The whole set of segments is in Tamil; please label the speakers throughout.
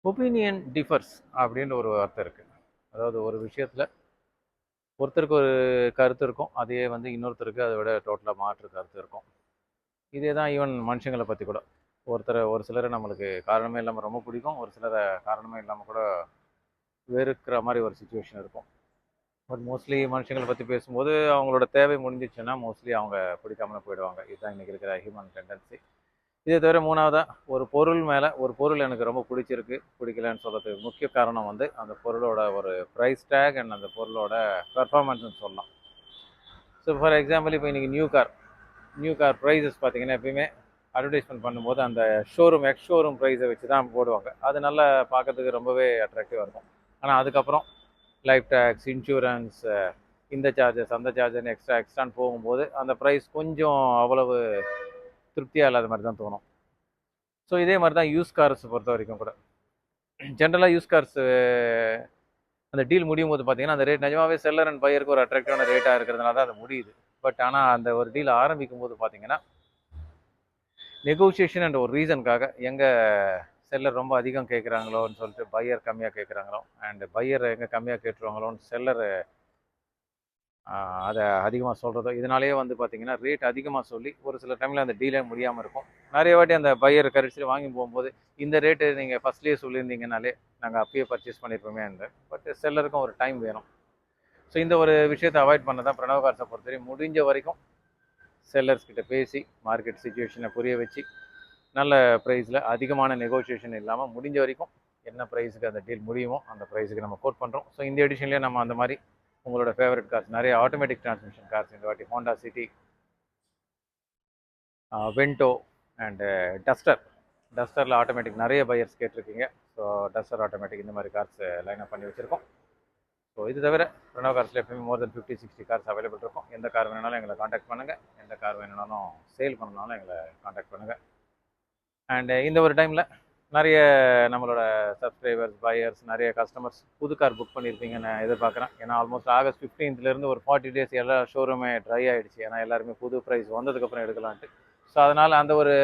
Speaker 1: ஒப்பீனியன் டிஃபர்ஸ் அப்படின்ற ஒரு வார்த்தை இருக்குது. அதாவது ஒரு விஷயத்தில் ஒருத்தருக்கு ஒரு கருத்து இருக்கும், அதையே வந்து இன்னொருத்தருக்கு அதை விட டோட்டலாக மாற்று கருத்து இருக்கும். இதே தான் ஈவன் மனுஷங்களை பற்றி கூட. ஒரு சிலரை நம்மளுக்கு காரணமே இல்லாமல் ரொம்ப பிடிக்கும், ஒரு சிலரை காரணமே இல்லாமல் கூட வெறுக்கிற மாதிரி ஒரு சுச்சுவேஷன் இருக்கும். பட் மோஸ்ட்லி மனுஷங்களை பற்றி பேசும்போது அவங்களோட தேவை முடிஞ்சிச்சுன்னா மோஸ்ட்லி அவங்க பிடிக்காமல போயிடுவாங்க. இதுதான் இன்றைக்கி இருக்கிற ஹியூமன் டெண்டன்சி. இதை தவிர மூணாவதா ஒரு பொருள் மேலே ஒரு பொருள் எனக்கு ரொம்ப பிடிச்சிருக்கு பிடிக்கலன்னு சொல்கிறதுக்கு முக்கிய காரணம் வந்து அந்த பொருளோட ஒரு ப்ரைஸ் டேக் அண்ட் அந்த பொருளோட பெர்ஃபார்மன்ஸ்னு சொல்லலாம். ஸோ ஃபார் எக்ஸாம்பிள் இப்போ இன்றைக்கி நியூ கார் ப்ரைஸஸ் பார்த்தீங்கன்னா எப்பயுமே அட்வர்டைஸ்மெண்ட் பண்ணும்போது அந்த எக்ஸ் ஷோரூம் ப்ரைஸை வச்சு தான் போடுவாங்க. அது நல்லா பார்க்கறதுக்கு ரொம்பவே அட்ராக்டிவாக இருக்கும். ஆனால் அதுக்கப்புறம் லைஃப் டேக்ஸ், இன்சூரன்ஸ், இந்த சார்ஜஸ் அந்த சார்ஜர்னு எக்ஸ்ட்ரான்னு போகும்போது அந்த ப்ரைஸ் கொஞ்சம் அவ்வளவு திருப்தியாக இல்லாத மாதிரி தான் தோணும். ஸோ இதே மாதிரி தான் யூஸ் கார்ஸ் பொறுத்த வரைக்கும் கூட. ஜென்ரலாக யூஸ் கார்ஸ் அந்த டீல் முடியும் போது பார்த்தீங்கன்னா அந்த ரேட் நிஜமாவே செல்லர் அண்ட் பையருக்கு ஒரு அட்ராக்டிவான ரேட்டாக இருக்கிறதுனால தான் அது முடியுது. பட் ஆனால் அந்த ஒரு டீல் ஆரம்பிக்கும் போது பார்த்தீங்கன்னா நெகோசியேஷன் என்ற ஒரு ரீசனுக்காக எங்கே செல்லர் ரொம்ப அதிகம் கேட்குறாங்களோன்னு சொல்லிட்டு பையர் கம்மியாக கேட்குறாங்களோ, அண்ட் பையர் எங்கே கம்மியாக கேட்டுருவாங்களோன்னு செல்லர் அதை அதிகமாக சொல்கிறதோ, இதனாலேயே வந்து பார்த்தீங்கன்னா ரேட் அதிகமாக சொல்லி ஒரு சில டைமில் அந்த டீலே முடியாமல் இருக்கும். நிறைய வாட்டி அந்த பையர் கடைசியில் வாங்கி போகும்போது இந்த ரேட்டு நீங்கள் ஃபஸ்ட்லேயே சொல்லியிருந்தீங்கனாலே நாங்கள் அப்பயே பர்ச்சேஸ் பண்ணியிருப்போமே. பட் செல்லருக்கும் ஒரு டைம் வேணும். ஸோ இந்த ஒரு விஷயத்தை அவாய்ட் பண்ண தான் பிரணவ் கார்ஸை பொறுத்தவரை முடிஞ்ச வரைக்கும் செல்லர்ஸ் கிட்ட பேசி மார்க்கெட் சுச்சுவேஷனை புரிய வச்சு நல்ல ப்ரைஸில் அதிகமான நெகோசியேஷன் இல்லாமல் முடிஞ்ச வரைக்கும் என்ன ப்ரைஸுக்கு அந்த டீல் முடியுமோ அந்த ப்ரைஸுக்கு நம்ம கோட் பண்ணுறோம். ஸோ இந்த எடிஷன்லேயே நம்ம அந்த மாதிரி உங்களோட ஃபேவரட் கார்ஸ் நிறைய ஆட்டோமேட்டிக் டிரான்ஸ்மிஷன் கார்ஸ் இந்த வாட்டி ஹோண்டா சிட்டி, வென்டோ அண்டு டஸ்டரில் ஆட்டோமேட்டிக் நிறைய பையர்ஸ் கேட்டிருக்கீங்க. ஸோ டஸ்டர் ஆட்டோமேட்டிக் இந்த மாதிரி கார்ஸ் லைனப் பண்ணி வச்சுருக்கோம். ஸோ இது தவிர பிரணவ் கார்ஸில் எப்பயுமே மோர் தென் 50-60 கார்ஸ் அவைலபிள் இருக்கும். எந்த கார் வேணுனாலும் எங்களை காண்டாக்ட் பண்ணுங்கள், எந்த கார் வேணுனாலும் சேல் பண்ணணுனாலும் எங்களை காண்டாக்ட் பண்ணுங்கள். அண்டு இந்த ஒரு டைமில் நிறைய நம்மளோட சப்ஸ்கிரைபர்ஸ், பையர்ஸ், நிறைய கஸ்டமர்ஸ் புது கார் புக் பண்ணியிருப்பீங்கன்னு நான் எதிர்பார்க்குறேன். ஏன்னா ஆல்மோஸ்ட் ஆகஸ்ட் 15லேருந்து ஒரு 40 டேஸ் எல்லா ஷோரூமே ட்ரை ஆகிடுச்சு. ஏன்னா எல்லாருமே புது ப்ரைஸ் வந்ததுக்கப்புறம் எடுக்கலான்ட்டு. ஸோ அதனால் அந்த ஒரு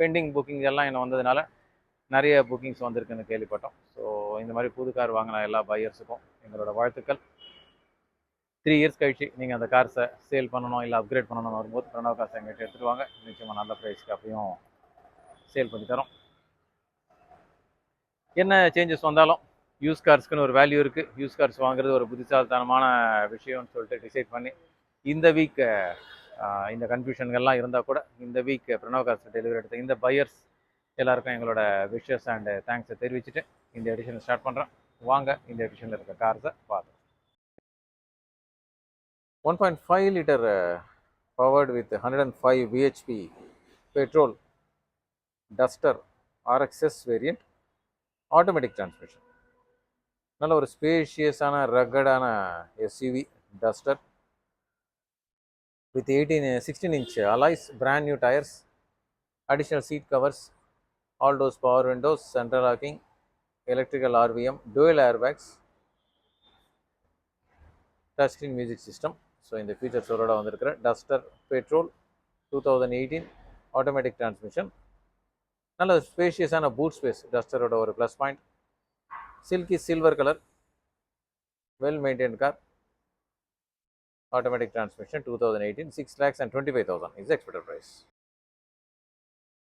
Speaker 1: பெண்டிங் புக்கிங் எல்லாம் இன்னும் வந்ததுனால நிறைய புக்கிங்ஸ் வந்திருக்குன்னு கேள்விப்பட்டோம். ஸோ இந்த மாதிரி புது கார் வாங்கின எல்லா பையர்ஸுக்கும் எங்களோட வாழ்த்துக்கள். 3 இயர்ஸ் கழிச்சு நீங்கள் அந்த கார்ஸை சேல் பண்ணணும் இல்லை அப்கிரேட் பண்ணணும்னு வரும்போது பிரணவ் கார்ஸை எங்கிட்ட எடுத்துகிட்டு வாங்க. நிச்சயமாக நல்ல ப்ரைஸ்க்கு அப்பயும் சேல் பண்ணி தரோம். என்ன சேஞ்சஸ் வந்தாலும் யூஸ் கார்ஸ்க்குன்னு ஒரு வேல்யூ இருக்குது. யூஸ் கார்ஸ் வாங்குறது ஒரு புத்திசாலித்தனமான விஷயம்னு சொல்லிட்டு டிசைட் பண்ணி இந்த வீக் இந்த கன்ஃபியூஷன்கள்லாம் இருந்தால் கூட இந்த வீக் பிரணவ் கார்ஸ் டெலிவரி எடுத்த இந்த பையர்ஸ் எல்லாருக்கும் எங்களோட விஷஸ் அண்ட் தேங்க்ஸை தெரிவிச்சுட்டு இந்த எடிஷனை ஸ்டார்ட் பண்ணுறேன். வாங்க இந்த எடிஷனில் இருக்க கார்ஸை பார்த்து 1.5 liter powered with 105 bhp petrol Duster RXS variant automatic transmission. நல்ல ஒரு ஸ்பேஷியஸான ரக்கடான SUV Duster with 16-inch alloys, brand new tires, additional seat covers, all doors power windows, central locking, electrical RVM, dual airbags, touchscreen music system. So இந்த ஃபீச்சர்ஸோட வந்திருக்கிற டஸ்டர் பெட்ரோல் 2018 ஆட்டோமேட்டிக் டிரான்ஸ்மிஷன். நல்ல ஸ்பேஷியஸான பூட் ஸ்பேஸ் டஸ்டரோட ஒரு plus point. Silky silver colour, well maintain car, automatic transmission 2018, 6,25,000 is the expected price.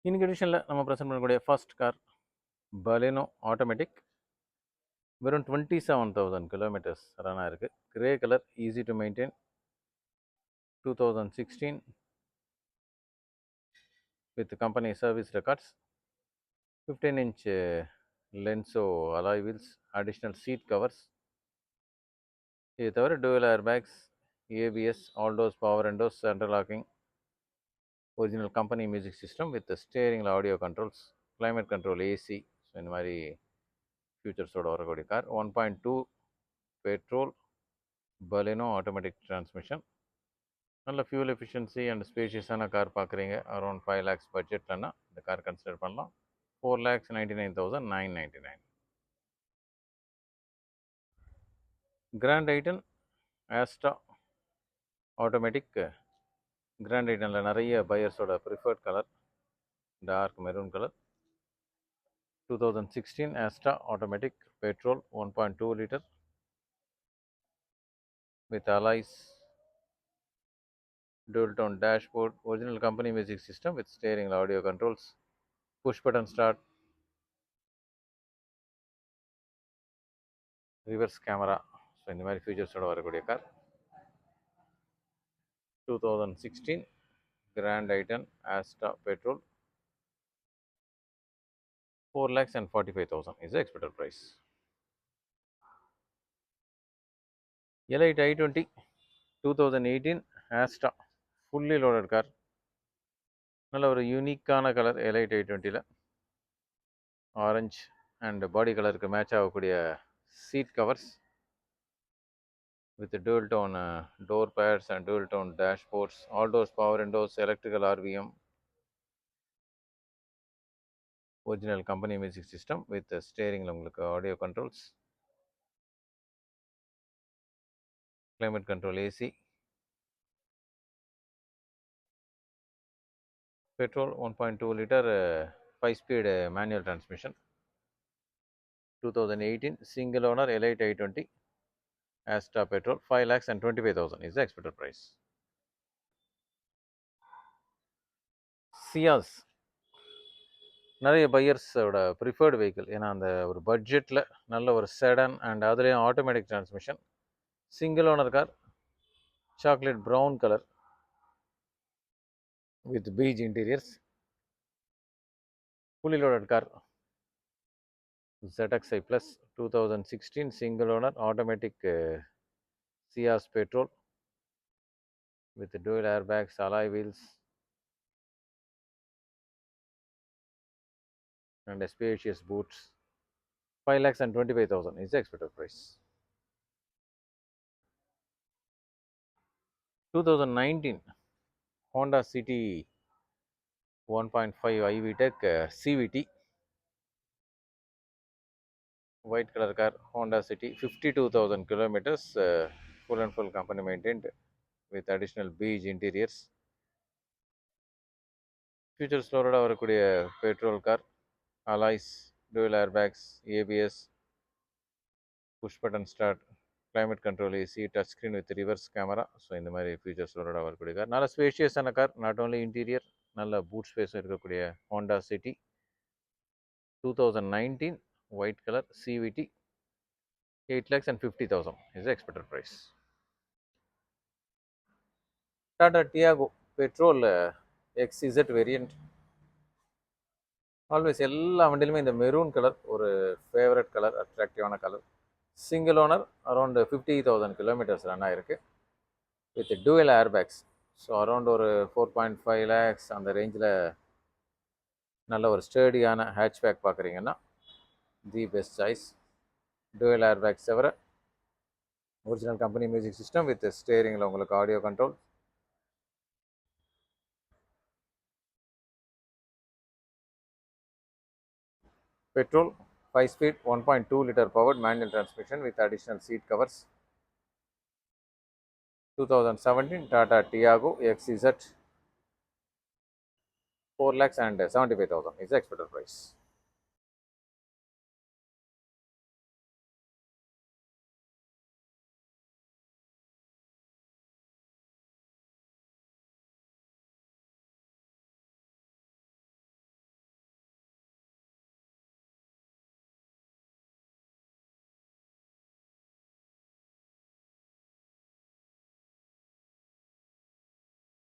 Speaker 1: இன்னைக்கு எடிஷனில் நம்ம ப்ரெசென்ட் பண்ணக்கூடிய ஃபர்ஸ்ட் கார் பலேனோ ஆட்டோமேட்டிக். வெறும் 27,000 கிலோமீட்டர்ஸ் ரன் ஆயிருக்கு. Grey colour, easy to maintain, 2016 with company service records, 15-inch Lenso alloy wheels, additional seat covers. இது தவிர dual airbags, ABS, all doors power windows, central locking, original company music system with the steering audio controls, climate control, AC. So இந்த மாதிரி ஃபியூச்சர்ஸோட வரக்கூடிய கார். 1.2 பெட்ரோல் பலேனோ ஆட்டோமேட்டிக் டிரான்ஸ்மிஷன். நல்ல ஃபியூல் எஃபிஷியன்சி அண்ட் ஸ்பேஷியஸான கார் பார்க்குறீங்க அரௌண்ட் 5 lakhs பட்ஜெட்லன்னா இந்த கார் கன்சிடர் பண்ணலாம். 4,99,999. Grand i ten Astra automatic. Grand ஐட்டனில் நிறைய பையர்ஸோட preferred colour dark maroon colour. 2016 Astra automatic petrol 1.2 liter with alloys, dual tone dashboard, original company music system with steering audio controls, push button start, reverse camera. So இந்த மாதிரி ஃபீச்சர்ஸோட வரக்கூடிய car 2016 Grand i10 Astra petrol 4,45,000 is the expected price. Elite i20 2018 Astra fully loaded car. நல்ல ஒரு யூனிக்கான கலர் எலைட் i20ல ஆரஞ்சு அண்ட் பாடி கலருக்கு மேட்ச் ஆகக்கூடிய seat covers with dual tone door pads and dual tone dashboards, all doors power windows, electrical RVM, original company music system with the steering உங்களுக்கு audio controls, climate control AC, petrol 1.2 liter 5-speed manual transmission, 2018 single owner Elite i20 Astra petrol 5,25,000 is the expected price. Ciaz நிறைய பையர்ஸோட ப்ரிஃபர்டு வெஹிக்கிள். ஏன்னா அந்த ஒரு பட்ஜெட்டில் நல்ல ஒரு செடன் அண்ட் அதுலேயும் automatic transmission, single owner car, chocolate brown colour with beach interiors, fully loaded car ZXi Plus 2016 single owner automatic Ciaz petrol with dual airbags, alloy wheels and spacious boots. 5,25,000 is the expected price. 2019 Honda City 1.5 iV Tech CVT, white color car, Honda City, 52,000 kilometers, full and full company maintained with additional beige interiors. Features லோட வரக்கூடிய petrol car, alloys, dual airbags, ABS, push button start, climate control AC, touch screen with reverse camera. So இந்த மாதிரி ஃபீச்சர்ஸோட வரக்கூடிய கார், நல்ல ஸ்பேஷியஸான கார், நாட் ஓன்லி இன்டீரியர், நல்ல பூட் ஸ்பேஸும் இருக்கக்கூடிய Honda city 2019 white color CVT 8,50,000 is the expected price. Tata Tiago petrol XZ variant. Always எல்லா வண்டியிலுமே இந்த மெரூன் கலர் ஒரு ஃபேவரட் கலர், அட்ராக்டிவான colour. Single owner, around 50,000 kilometres run ஆகிருக்கு with dual airbags. So around ஒரு 4.5 lakhs அந்த ரேஞ்சில் நல்ல ஒரு ஸ்டேடியான ஹேட்ச்பேக் பார்க்குறீங்கன்னா the best choice. Dual airbags தவிர original company music system with ஸ்டேரிங்கில் உங்களுக்கு audio control, petrol 5-speed 1.2 liter powered manual transmission with additional seat covers. 2017 Tata Tiago XZ 4,75,000 is the expected price.